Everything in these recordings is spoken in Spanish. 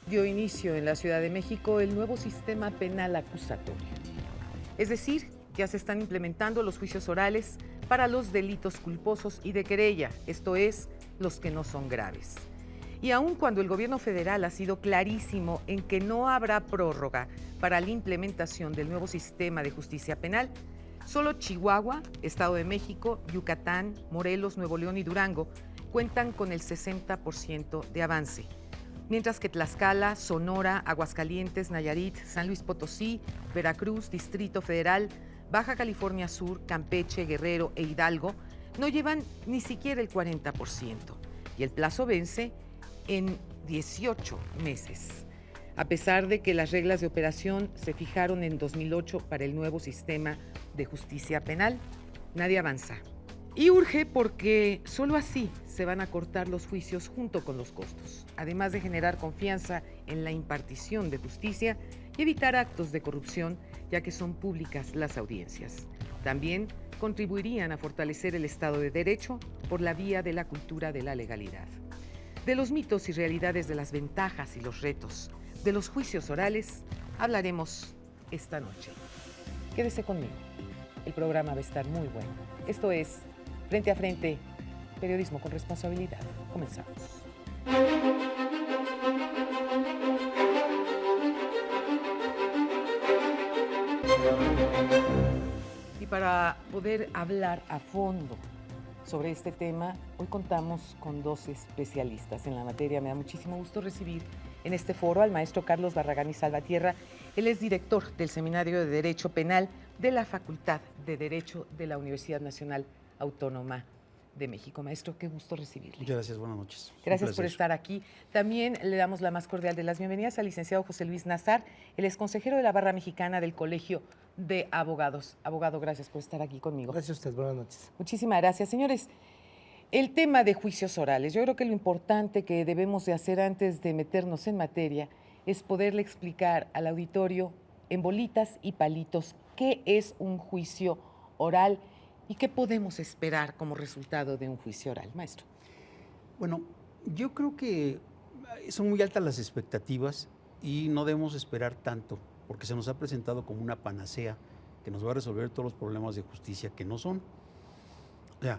dio inicio en la Ciudad de México el nuevo sistema penal acusatorio. Es decir, ya se están implementando los juicios orales para los delitos culposos y de querella, esto es, los que no son graves. Y aun cuando el gobierno federal ha sido clarísimo en que no habrá prórroga para la implementación del nuevo sistema de justicia penal, solo Chihuahua, Estado de México, Yucatán, Morelos, Nuevo León y Durango cuentan con el 60% de avance, mientras que Tlaxcala, Sonora, Aguascalientes, Nayarit, San Luis Potosí, Veracruz, Distrito Federal, Baja California Sur, Campeche, Guerrero e Hidalgo no llevan ni siquiera el 40%, y el plazo vence en 18 meses. A pesar de que las reglas de operación se fijaron en 2008 para el nuevo sistema de justicia penal, nadie avanza. Y urge porque solo así se van a cortar los juicios junto con los costos, además de generar confianza en la impartición de justicia y evitar actos de corrupción, ya que son públicas las audiencias. También contribuirían a fortalecer el Estado de Derecho por la vía de la cultura de la legalidad. De los mitos y realidades, de las ventajas y los retos de los juicios orales hablaremos esta noche. Quédese conmigo, el programa va a estar muy bueno. Esto es Frente a Frente, periodismo con responsabilidad. Comenzamos. Y para poder hablar a fondo sobre este tema, hoy contamos con dos especialistas en la materia. Me da muchísimo gusto recibir en este foro al maestro Carlos Barragán y Salvatierra. Él es director del Seminario de Derecho Penal de la Facultad de Derecho de la Universidad Nacional Autónoma de México. Maestro, qué gusto recibirle. Muchas gracias, buenas noches. Gracias por estar aquí. También le damos la más cordial de las bienvenidas al licenciado José Luis Nazar, él es consejero de la Barra Mexicana del Colegio de Abogados. Abogado, gracias por estar aquí conmigo. Gracias a usted, buenas noches. Muchísimas gracias. Señores, el tema de juicios orales, yo creo que lo importante que debemos de hacer antes de meternos en materia es poderle explicar al auditorio en bolitas y palitos qué es un juicio oral y qué podemos esperar como resultado de un juicio oral, maestro. Bueno, yo creo que son muy altas las expectativas y no debemos esperar tanto, porque se nos ha presentado como una panacea que nos va a resolver todos los problemas de justicia, que no son. O sea,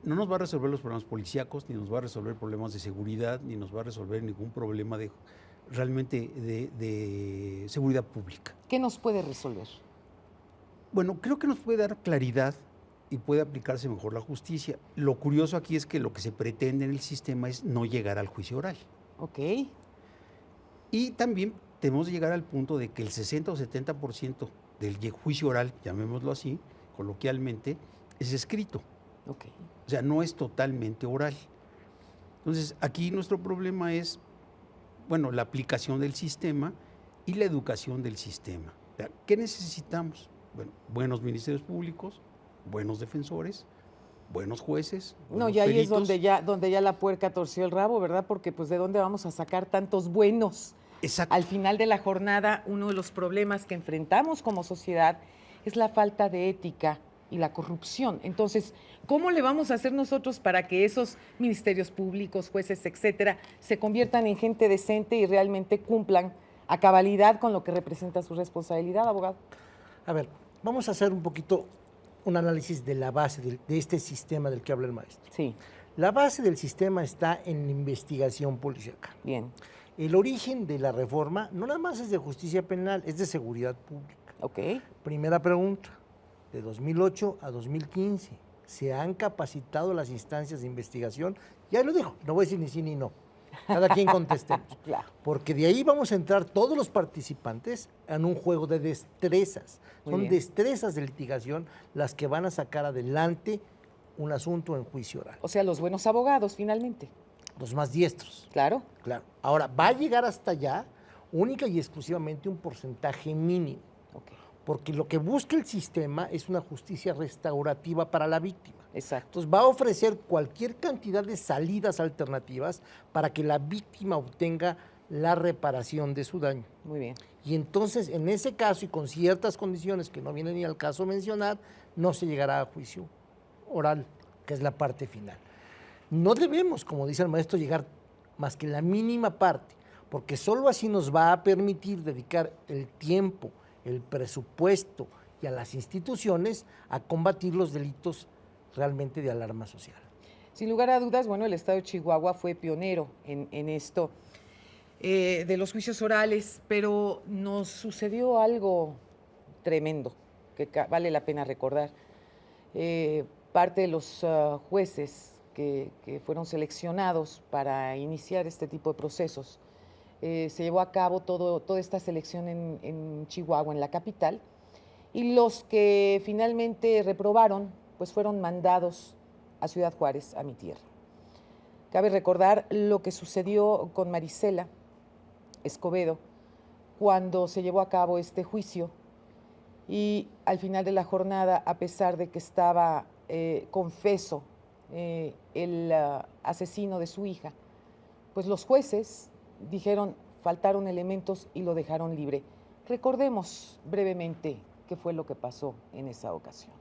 no nos va a resolver los problemas policíacos, ni nos va a resolver problemas de seguridad, ni nos va a resolver ningún problema realmente de seguridad pública. ¿Qué nos puede resolver? Bueno, creo que nos puede dar claridad y puede aplicarse mejor la justicia. Lo curioso aquí es que lo que se pretende en el sistema es no llegar al juicio oral. Ok. Y también tenemos que llegar al punto de que el 60 o 70% del juicio oral, llamémoslo así, coloquialmente, es escrito. Ok. O sea, no es totalmente oral. Entonces, aquí nuestro problema es, bueno, la aplicación del sistema y la educación del sistema. O sea, ¿qué necesitamos? Bueno, buenos ministerios públicos, buenos defensores, buenos jueces. No, y ahí peritos. Es donde ya la puerca torció el rabo, ¿verdad? Porque pues ¿de dónde vamos a sacar tantos buenos? Exacto. Al final de la jornada, uno de los problemas que enfrentamos como sociedad es la falta de ética y la corrupción. Entonces, ¿cómo le vamos a hacer nosotros para que esos ministerios públicos, jueces, etcétera, se conviertan en gente decente y realmente cumplan a cabalidad con lo que representa su responsabilidad, abogado? A ver, vamos a hacer un poquito un análisis de la base de este sistema del que habla el maestro. Sí. La base del sistema está en la investigación policíaca. Bien. El origen de la reforma no nada más es de justicia penal, es de seguridad pública. Ok. Primera pregunta, de 2008 a 2015, ¿se han capacitado las instancias de investigación? Ya lo dijo, no voy a decir ni sí ni no. Cada quien contestemos. Claro. Porque de ahí vamos a entrar todos los participantes en un juego de destrezas. Son destrezas de litigación las que van a sacar adelante un asunto en juicio oral. O sea, los buenos abogados, finalmente. Los más diestros. Claro. Claro. Ahora, va a llegar hasta allá única y exclusivamente un porcentaje mínimo. Okay. Porque lo que busca el sistema es una justicia restaurativa para la víctima. Exacto. Entonces va a ofrecer cualquier cantidad de salidas alternativas para que la víctima obtenga la reparación de su daño. Muy bien. Y entonces, en ese caso y con ciertas condiciones que no vienen ni al caso mencionar, no se llegará a juicio oral, que es la parte final. No debemos, como dice el maestro, llegar más que la mínima parte, porque solo así nos va a permitir dedicar el tiempo, el presupuesto y a las instituciones a combatir los delitos realmente de alarma social. Sin lugar a dudas, bueno, el estado de Chihuahua fue pionero en esto de los juicios orales, pero nos sucedió algo tremendo que vale la pena recordar. Parte de los jueces que fueron seleccionados para iniciar este tipo de procesos, se llevó a cabo toda esta selección en Chihuahua, en la capital, y los que finalmente reprobaron, pues fueron mandados a Ciudad Juárez, a mi tierra. Cabe recordar lo que sucedió con Marisela Escobedo cuando se llevó a cabo este juicio y al final de la jornada, a pesar de que estaba confeso el asesino de su hija, pues los jueces dijeron faltaron elementos y lo dejaron libre. Recordemos brevemente qué fue lo que pasó en esa ocasión.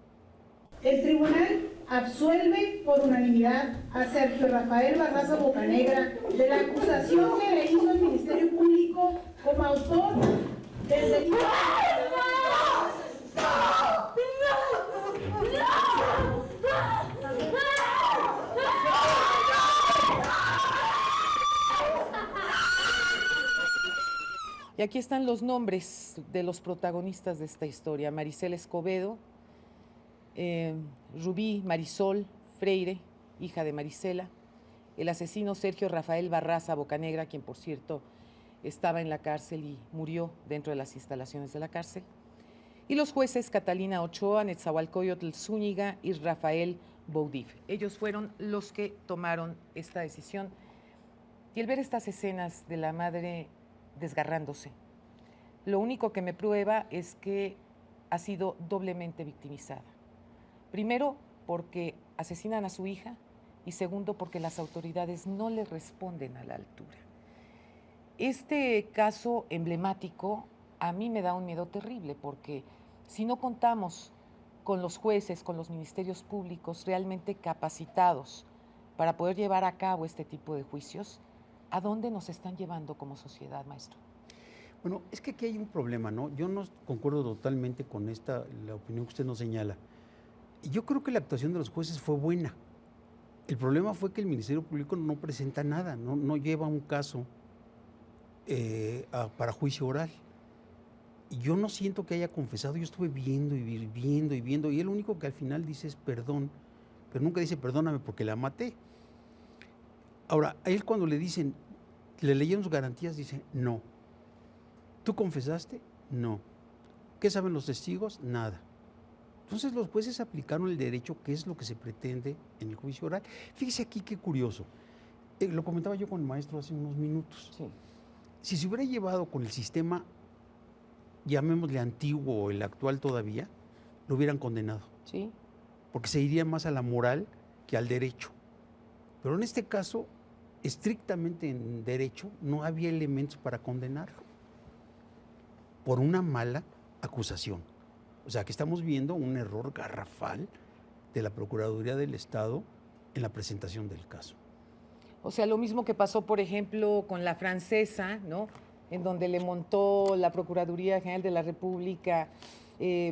El tribunal absuelve por unanimidad a Sergio Rafael Barraza Bocanegra de la acusación que le hizo el Ministerio Público como autor del delito. Y aquí están los nombres de los protagonistas de esta historia: Marisela Escobedo, Rubí Marisol Freire, hija de Marisela, el asesino Sergio Rafael Barraza Bocanegra, quien por cierto estaba en la cárcel y murió dentro de las instalaciones de la cárcel, y los jueces Catalina Ochoa, Netzahualcóyotl Zúñiga y Rafael Boudif. Ellos fueron los que tomaron esta decisión. Y el ver estas escenas de la madre desgarrándose, lo único que me prueba es que ha sido doblemente victimizada. Primero, porque asesinan a su hija, y segundo, porque las autoridades no le responden a la altura. Este caso emblemático a mí me da un miedo terrible, porque si no contamos con los jueces, con los ministerios públicos realmente capacitados para poder llevar a cabo este tipo de juicios, ¿a dónde nos están llevando como sociedad, maestro? Bueno, es que aquí hay un problema, ¿no? Yo no concuerdo totalmente con la opinión que usted nos señala. Yo creo que la actuación de los jueces fue buena. El problema fue que el Ministerio Público no presenta nada, no lleva un caso para juicio oral. Y yo no siento que haya confesado. Yo estuve viendo y viendo, y él lo único que al final dice es perdón, pero nunca dice perdóname porque la maté. Ahora, a él cuando le dicen, le leyeron sus garantías, dice no. ¿Tú confesaste? No. ¿Qué saben los testigos? Nada. Entonces los jueces aplicaron el derecho, que es lo que se pretende en el juicio oral. Fíjese aquí qué curioso. Lo comentaba yo con el maestro hace unos minutos. Sí. Si se hubiera llevado con el sistema, llamémosle antiguo o el actual todavía, lo hubieran condenado. Sí. Porque se iría más a la moral que al derecho. Pero en este caso, estrictamente en derecho, no había elementos para condenarlo por una mala acusación. O sea, que estamos viendo un error garrafal de la Procuraduría del Estado en la presentación del caso. O sea, lo mismo que pasó, por ejemplo, con la francesa, ¿no? En donde le montó la Procuraduría General de la República,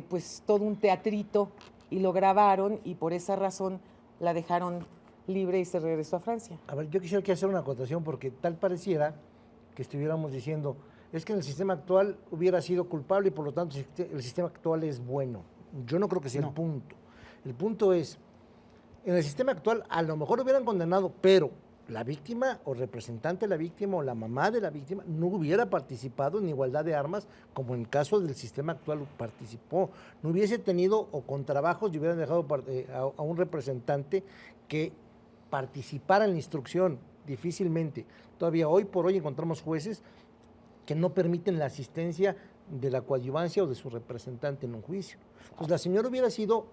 pues todo un teatrito, y lo grabaron, y por esa razón la dejaron libre y se regresó a Francia. A ver, yo quisiera que hacer una acotación, porque tal pareciera que estuviéramos diciendo, es que en el sistema actual hubiera sido culpable y por lo tanto el sistema actual es bueno. Yo no creo que sea el punto. El punto es, en el sistema actual a lo mejor hubieran condenado, pero la víctima o representante de la víctima o la mamá de la víctima no hubiera participado en igualdad de armas como en el caso del sistema actual participó. No hubiese tenido o con trabajos y hubieran dejado a un representante que participara en la instrucción difícilmente. Todavía hoy por hoy encontramos jueces que no permiten la asistencia de la coadyuvancia o de su representante en un juicio. Pues la señora hubiera sido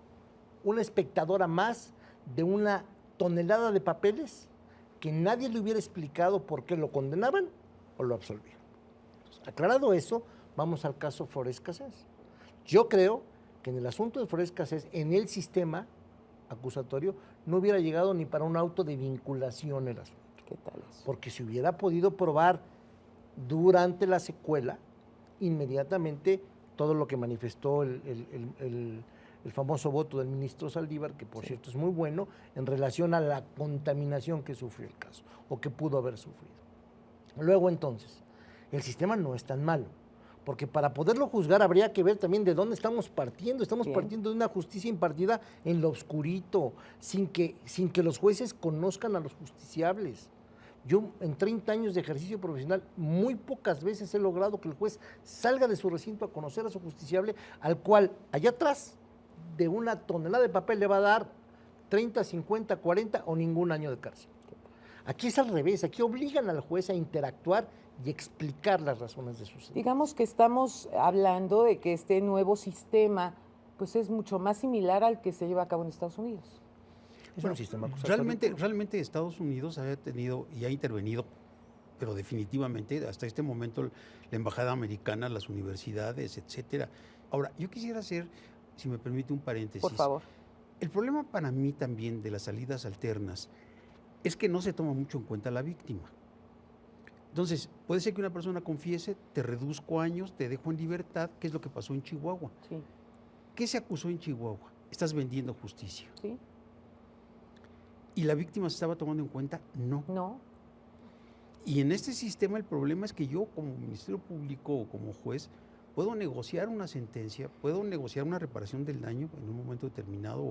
una espectadora más de una tonelada de papeles que nadie le hubiera explicado por qué lo condenaban o lo absolvían. Entonces, aclarado eso, vamos al caso Flores Cassés. Yo creo que en el asunto de Flores Cassés, en el sistema acusatorio, no hubiera llegado ni para un auto de vinculación el asunto. ¿Qué tal eso? Porque si hubiera podido probar durante la secuela, inmediatamente todo lo que manifestó el famoso voto del ministro Saldívar, que por cierto es muy bueno, en relación a la contaminación que sufrió el caso, o que pudo haber sufrido. Luego entonces, el sistema no es tan malo, porque para poderlo juzgar habría que ver también de dónde estamos partiendo. Estamos partiendo de una justicia impartida en lo oscurito, sin que los jueces conozcan a los justiciables. Yo en 30 años de ejercicio profesional muy pocas veces he logrado que el juez salga de su recinto a conocer a su justiciable, al cual allá atrás de una tonelada de papel le va a dar 30, 50, 40 o ningún año de cárcel. Aquí es al revés, aquí obligan al juez a interactuar y explicar las razones de su sentencia. Digamos que estamos hablando de que este nuevo sistema pues es mucho más similar al que se lleva a cabo en Estados Unidos. Es un sistema acusatorio. Realmente Estados Unidos ha tenido y ha intervenido, pero definitivamente hasta este momento la embajada americana, las universidades, etcétera. Ahora, yo quisiera hacer, si me permite, un paréntesis. Por favor. El problema para mí también de las salidas alternas es que no se toma mucho en cuenta a la víctima. Entonces, puede ser que una persona confiese, te reduzco años, te dejo en libertad, ¿qué es lo que pasó en Chihuahua? Sí. ¿Qué se acusó en Chihuahua? Estás vendiendo justicia. Sí. ¿Y la víctima se estaba tomando en cuenta? No. No. Y en este sistema el problema es que yo como Ministerio Público o como juez puedo negociar una sentencia, puedo negociar una reparación del daño en un momento determinado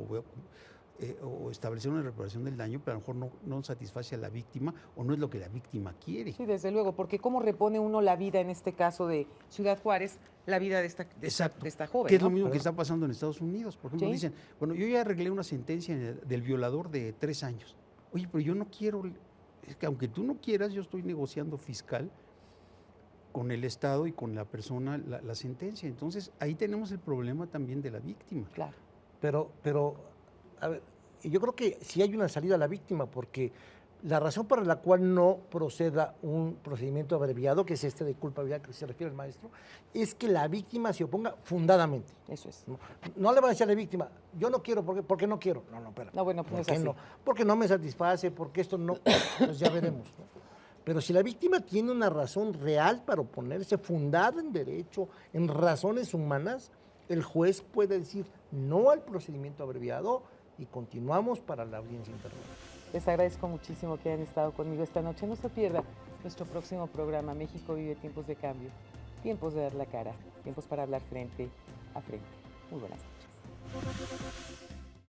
o establecer una reparación del daño, pero a lo mejor no satisface a la víctima o no es lo que la víctima quiere. Sí, desde luego, porque ¿cómo repone uno la vida, en este caso de Ciudad Juárez, la vida de esta joven? Que es ¿no? lo mismo que está pasando en Estados Unidos. Por ejemplo, ¿Sí? dicen, bueno, yo ya arreglé una sentencia del violador de 3 años. Oye, pero yo no quiero, es que aunque tú no quieras, yo estoy negociando fiscal con el Estado y con la persona la sentencia. Entonces, ahí tenemos el problema también de la víctima. Claro. Pero, a ver, yo creo que sí hay una salida a la víctima, porque la razón para la cual no proceda un procedimiento abreviado, que es este de culpabilidad que se refiere el maestro, es que la víctima se oponga fundadamente. Eso es. No le van a decir a la víctima, yo no quiero, ¿por qué no quiero? No, espera. No, bueno, pues ¿Por es qué así. no? Porque no me satisface, porque esto no, pues ya veremos, ¿no? Pero si la víctima tiene una razón real para oponerse, fundada en derecho, en razones humanas, el juez puede decir no al procedimiento abreviado y continuamos para la audiencia intermedia. Les agradezco muchísimo que hayan estado conmigo esta noche. No se pierda nuestro próximo programa, México vive tiempos de cambio, tiempos de dar la cara, tiempos para hablar frente a frente. Muy buenas noches.